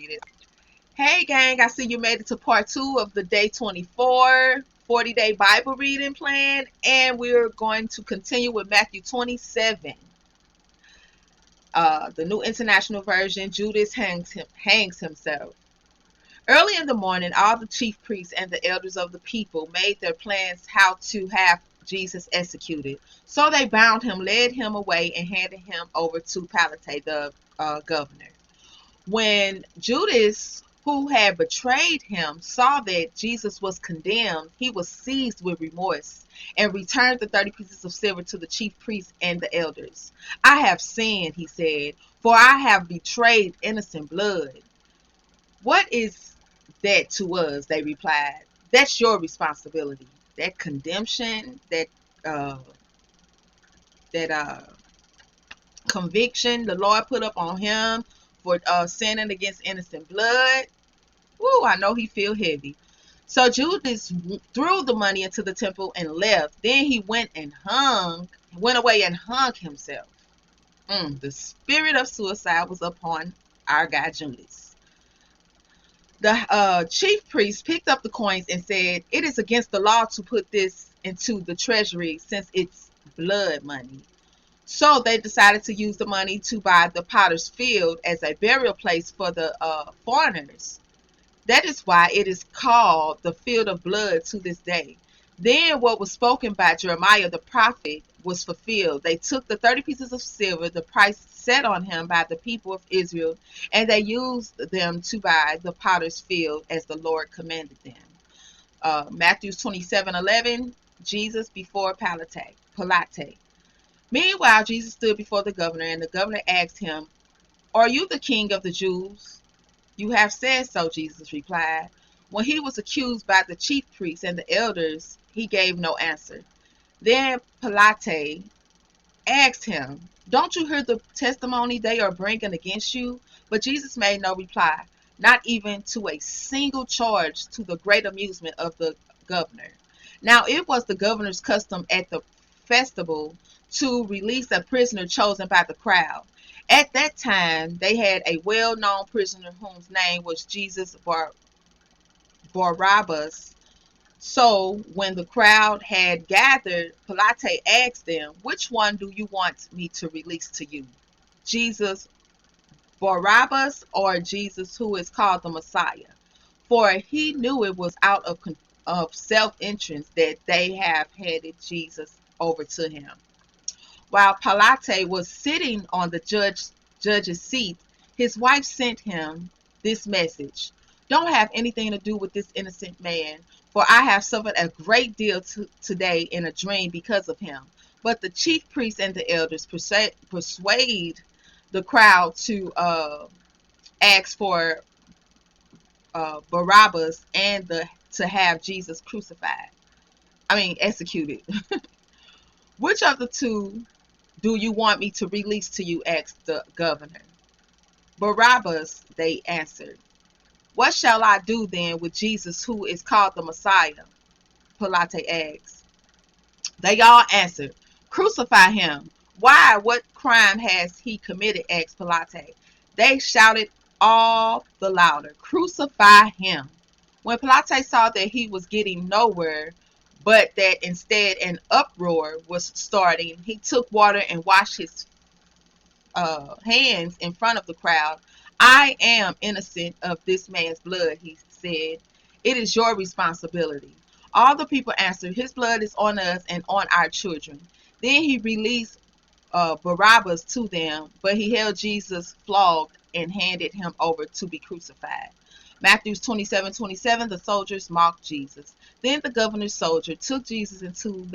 read it. Hey gang, I see you made it to part 2 of the Day 24 40-day Bible reading plan, and we're going to continue with Matthew 27. The New International Version. Judas hangs himself. Early in the morning, all the chief priests and the elders of the people made their plans how to have Jesus executed. So they bound him, led him away, and handed him over to Pilate, the governor. When Judas, who had betrayed him, saw that Jesus was condemned, he was seized with remorse and returned the 30 pieces of silver to the chief priests and the elders. I have sinned, he said, for I have betrayed innocent blood. What is that to us? They replied. That's your responsibility. That condemnation, uh, that conviction the Lord put up on him for sinning against innocent blood. Woo, I know he feel heavy. So Judas threw the money into the temple and left. Then he went away and hung himself. The spirit of suicide was upon our guy Judas. The chief priest picked up the coins and said, "It is against the law to put this into the treasury since it's blood money." So they decided to use the money to buy the potter's field as a burial place for the foreigners. That is why it is called the field of blood to this day. Then what was spoken by Jeremiah the prophet was fulfilled. They took the 30 pieces of silver, the price set on him by the people of Israel, and they used them to buy the potter's field as the Lord commanded them. Matthew 27:11, Jesus before Pilate. Meanwhile, Jesus stood before the governor, and the governor asked him, "Are you the king of the Jews?" "You have said so," Jesus replied. When he was accused by the chief priests and the elders, he gave no answer. Then Pilate asked him, "Don't you hear the testimony they are bringing against you?" But Jesus made no reply, not even to a single charge, to the great amusement of the governor. Now it was the governor's custom at the festival to release a prisoner chosen by the crowd. At that time, they had a well-known prisoner whose name was Jesus Barabbas. So when the crowd had gathered, Pilate asked them, "Which one do you want me to release to you? Jesus Barabbas or Jesus who is called the Messiah?" For he knew it was out of self-interest that they have handed Jesus over to him. While Pilate was sitting on the judge's seat, his wife sent him this message: "Don't have anything to do with this innocent man, for I have suffered a great deal today in a dream because of him." But the chief priests and the elders persuade the crowd to ask for Barabbas and to have Jesus executed. "Which of the two do you want me to release to you?" asked the governor. "Barabbas," they answered. "What shall I do then with Jesus who is called the Messiah?" Pilate asked. They all answered, "Crucify him." "Why? What crime has he committed?" asked Pilate. They shouted all the louder, "Crucify him." When Pilate saw that he was getting nowhere, but that instead an uproar was starting, he took water and washed his hands in front of the crowd. "I am innocent of this man's blood," he said. "It is your responsibility." All the people answered, "His blood is on us and on our children." Then he released Barabbas to them, but he held Jesus flogged and handed him over to be crucified. Matthew 27:27, the soldiers mocked Jesus. Then the governor's soldier took Jesus into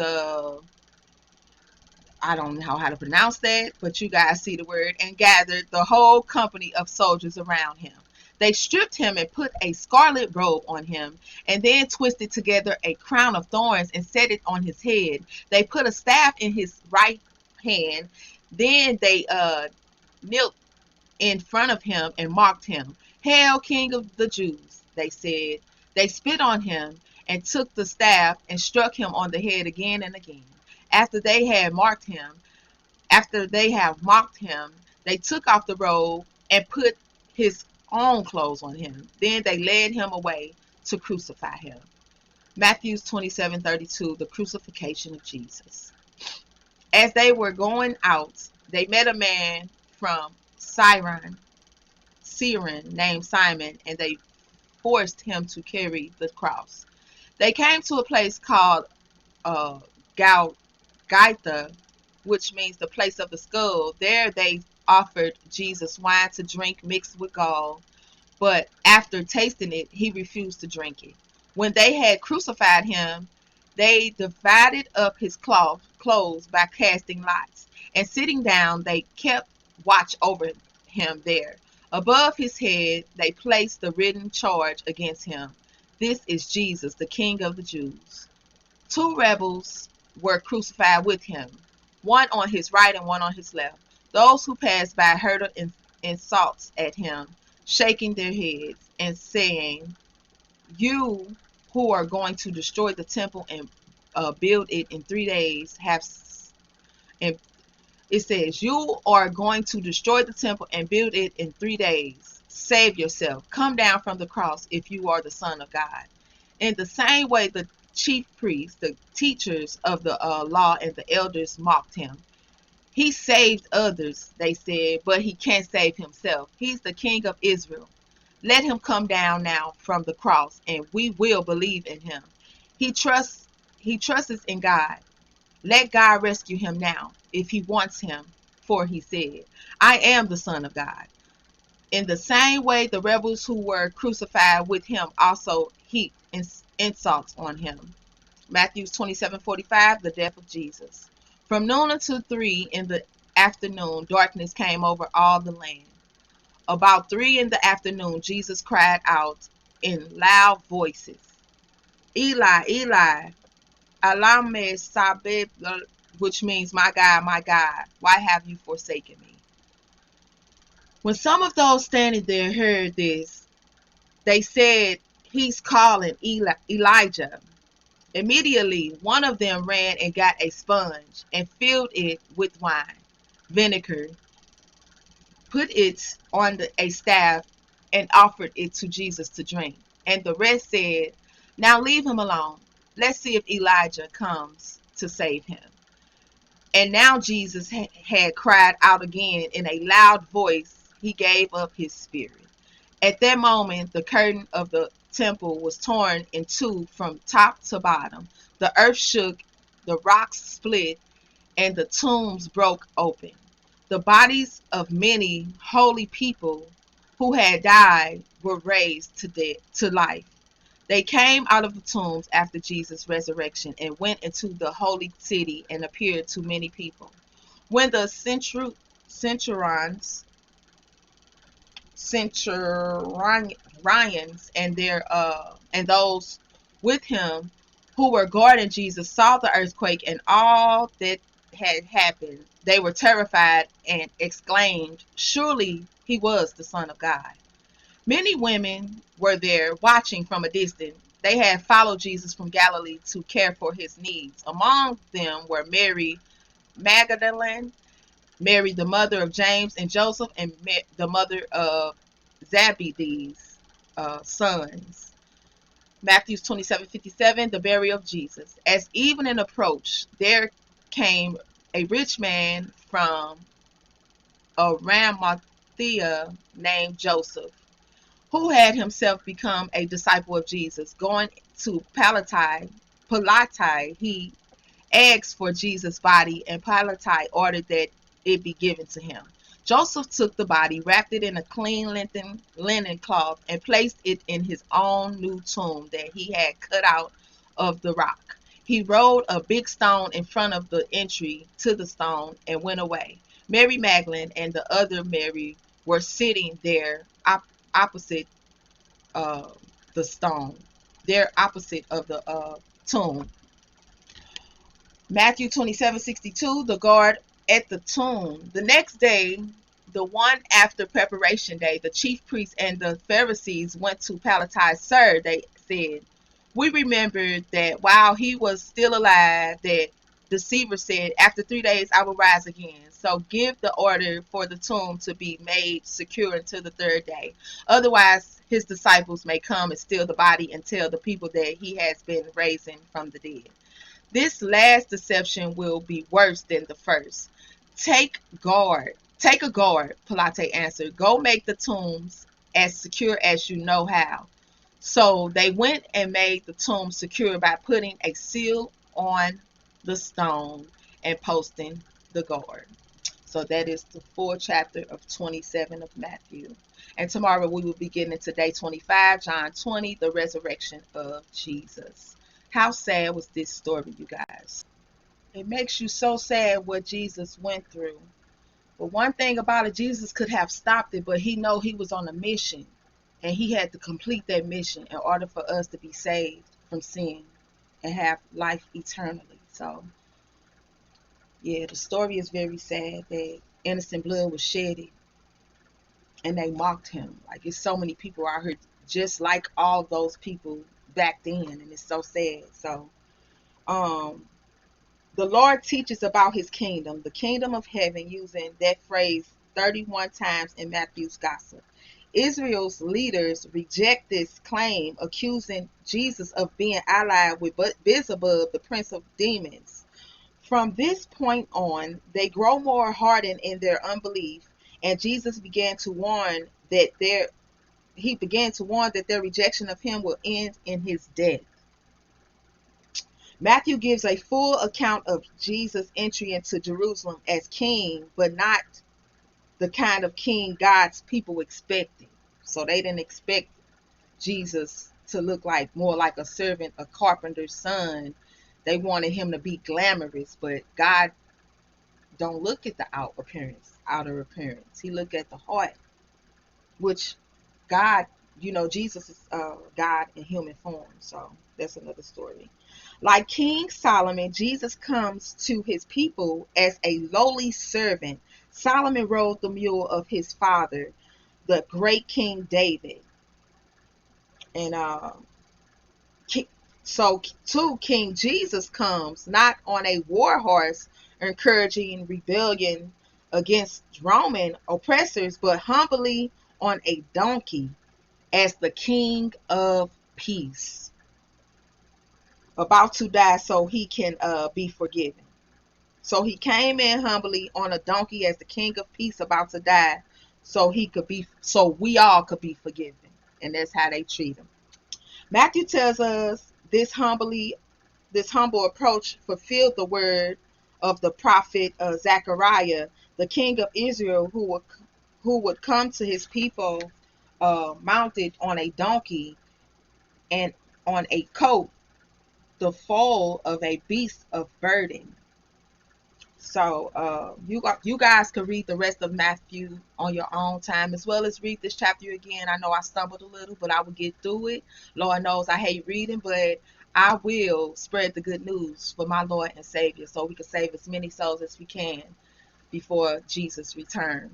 I don't know how to pronounce that, but you guys see the word, and gathered the whole company of soldiers around him. They stripped him and put a scarlet robe on him, and then twisted together a crown of thorns and set it on his head. They put a staff in his right hand. Then they knelt in front of him and mocked him. "Hail, King of the Jews," they said. They spit on him and took the staff and struck him on the head again and again. After they have mocked him, they took off the robe and put his own clothes on him. Then they led him away to crucify him. Matthew27:32, the crucifixion of Jesus. As they were going out, they met a man from Cyrene named Simon, and they forced him to carry the cross. They came to a place called Golgotha, which means the place of the skull. There they offered Jesus wine to drink mixed with gall, but after tasting it, he refused to drink it. When they had crucified him, they divided up his clothes by casting lots, and sitting down, they kept watch over him there. Above his head, they placed the written charge against him: "This is Jesus, the King of the Jews." Two rebels were crucified with him, one on his right and one on his left. Those who passed by hurled insults at him, shaking their heads and saying, "You who are going to destroy the temple and build it in 3 days and it says, you are going to destroy the temple and build it in 3 days. Save yourself. Come down from the cross if you are the Son of God." In the same way, the chief priests, the teachers of the law, and the elders mocked him. "He saved others," they said, "but he can't save himself. He's the King of Israel. Let him come down now from the cross, and we will believe in him. He trusts in God. Let God rescue him now, if he wants him, for he said, 'I am the Son of God.'" In the same way, the rebels who were crucified with him also heaped insults on him. Matthew27:45, the death of Jesus. From noon until 3 in the afternoon, darkness came over all the land. About 3 in the afternoon, Jesus cried out in loud voices, "Eli, Eli, lama sabachthani," which means, my God, why have you forsaken me?" When some of those standing there heard this, they said, "He's calling Elijah." Immediately, one of them ran and got a sponge and filled it with wine, vinegar, put it on a staff, and offered it to Jesus to drink. And the rest said, "Now leave him alone. Let's see if Elijah comes to save him." And now Jesus had cried out again in a loud voice. He gave up his spirit. At that moment, the curtain of the temple was torn in two from top to bottom. The earth shook, the rocks split, and the tombs broke open. The bodies of many holy people who had died were raised to life. They came out of the tombs after Jesus' resurrection and went into the holy city and appeared to many people. When the centurions and those with him who were guarding Jesus saw the earthquake and all that had happened, they were terrified and exclaimed, "Surely he was the Son of God." Many women were there watching from a distance. They had followed Jesus from Galilee to care for his needs. Among them were Mary Magdalene, Mary the mother of James and Joseph, and the mother of Zebedee's sons. Matthew27:57, the burial of Jesus. As evening approached, there came a rich man from Arimathea named Joseph, who had himself become a disciple of Jesus. Going to Pilate, he asked for Jesus' body, and Pilate ordered that it be given to him. Joseph took the body, wrapped it in a clean linen cloth, and placed it in his own new tomb that he had cut out of the rock. He rolled a big stone in front of the entry to the stone and went away. Mary Magdalene and the other Mary were sitting there opposite the stone. They're opposite of the tomb. Matthew27:62, the guard at the tomb. The next day, the one after preparation day, the chief priests and the Pharisees went to Pilate. "Sir," they said, "we remembered that while he was still alive, that deceiver said, "After 3 days I will rise again. So give the order for the tomb to be made secure until the third day. Otherwise, his disciples may come and steal the body and tell the people that he has been raising from the dead. This last deception will be worse than the first. Take guard. Take a guard," Pilate answered. "Go make the tombs as secure as you know how." So they went and made the tomb secure by putting a seal on the stone and posting the guard. So that is the full chapter of 27 of Matthew. And tomorrow we will be getting into day 25, John 20, the resurrection of Jesus. How sad was this story, you guys? It makes you so sad what Jesus went through. But one thing about it, Jesus could have stopped it, but he know he was on a mission. And he had to complete that mission in order for us to be saved from sin and have life eternally. So, yeah, the story is very sad that innocent blood was shedded and they mocked him. Like, it's so many people out here just like all those people back then, and it's so sad. So, um, the Lord teaches about his kingdom, the kingdom of heaven, using that phrase 31 times in Matthew's gospel. Israel's leaders reject this claim, accusing Jesus of being allied with Beelzebub, the prince of demons. From this point on, they grow more hardened in their unbelief, and Jesus began to warn that their rejection of him will end in his death. Matthew gives a full account of Jesus' entry into Jerusalem as king, but not the kind of king God's people expected. So they didn't expect Jesus to look like more like a servant, a carpenter's son. They wanted him to be glamorous, but God don't look at the outer appearance. He look at the heart, which God, Jesus is God in human form. So that's another story. Like King Solomon, Jesus comes to his people as a lowly servant. Solomon rode the mule of his father, the great King David. And so too, King Jesus comes not on a war horse encouraging rebellion against Roman oppressors, but humbly on a donkey as the King of Peace, about to die so he can be forgiven. So he came in humbly on a donkey as the King of Peace, about to die, so we all could be forgiven. And that's how they treat him. Matthew tells us this humble approach fulfilled the word of the prophet Zechariah, the king of Israel, who would come to his people mounted on a donkey and on a coat, the foal of a beast of burden. So you guys can read the rest of Matthew on your own time, as well as read this chapter again. I know I stumbled a little, but I will get through it. Lord knows I hate reading, but I will spread the good news for my Lord and Savior, so we can save as many souls as we can before Jesus returns.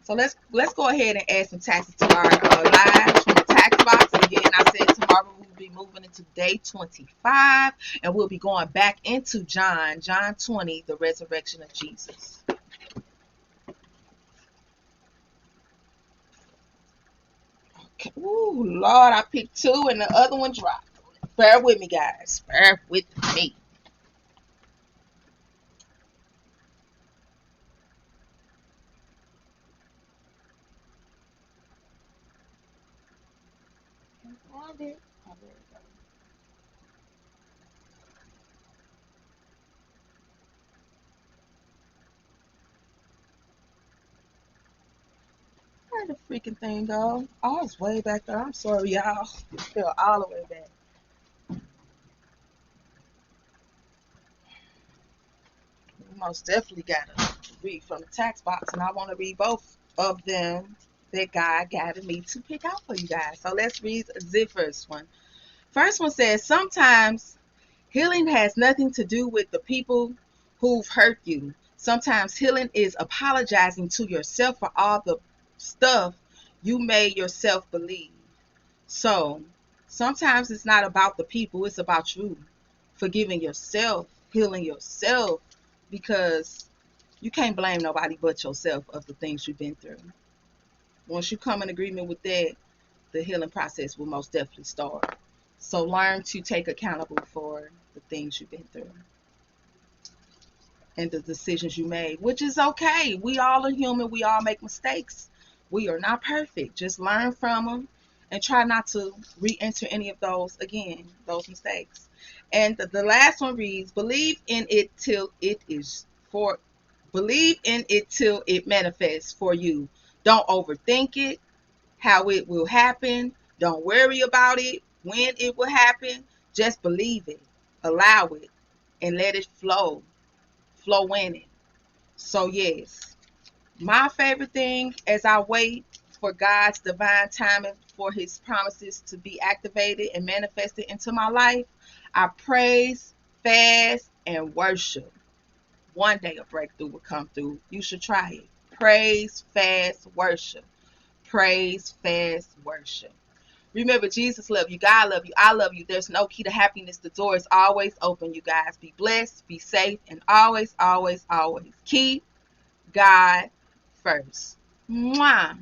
So let's go ahead and add some taxes to our lives from the tax box. Again, I said tomorrow we'll be moving into day 25, and we'll be going back into John 20, the resurrection of Jesus. Okay. Ooh, Lord, I picked 2 and the other one dropped. Bear with me, guys. Bear with me. Find it. Oh, there we go. Where the freaking thing go? Oh, it's way back there. I'm sorry, y'all. Fell all the way back. We most definitely gotta read from the tax box, and I want to read both of them that God guided me to pick out for you guys. So let's read the first one. First one says, sometimes healing has nothing to do with the people who've hurt you. Sometimes healing is apologizing to yourself for all the stuff you made yourself believe. So sometimes it's not about the people, it's about you forgiving yourself healing yourself, because you can't blame nobody but yourself of the things you've been through. Once you come in agreement with that, the healing process will most definitely start. So learn to take accountable for the things you've been through and the decisions you made, which is okay. We all are human. We all make mistakes. We are not perfect. Just learn from them and try not to re-enter any of those again, those mistakes. And the last one reads, believe in it till it manifests for you. Don't overthink it, how it will happen. Don't worry about it, when it will happen. Just believe it, allow it, and let it flow in it. So yes, my favorite thing as I wait for God's divine timing for his promises to be activated and manifested into my life, I praise, fast, and worship. One day a breakthrough will come through. You should try it. Praise, fast, worship. Praise, fast, worship. Remember, Jesus loves you. God loves you. I love you. There's no key to happiness. The door is always open, you guys. Be blessed, be safe, and always, always, always keep God first. Mwah.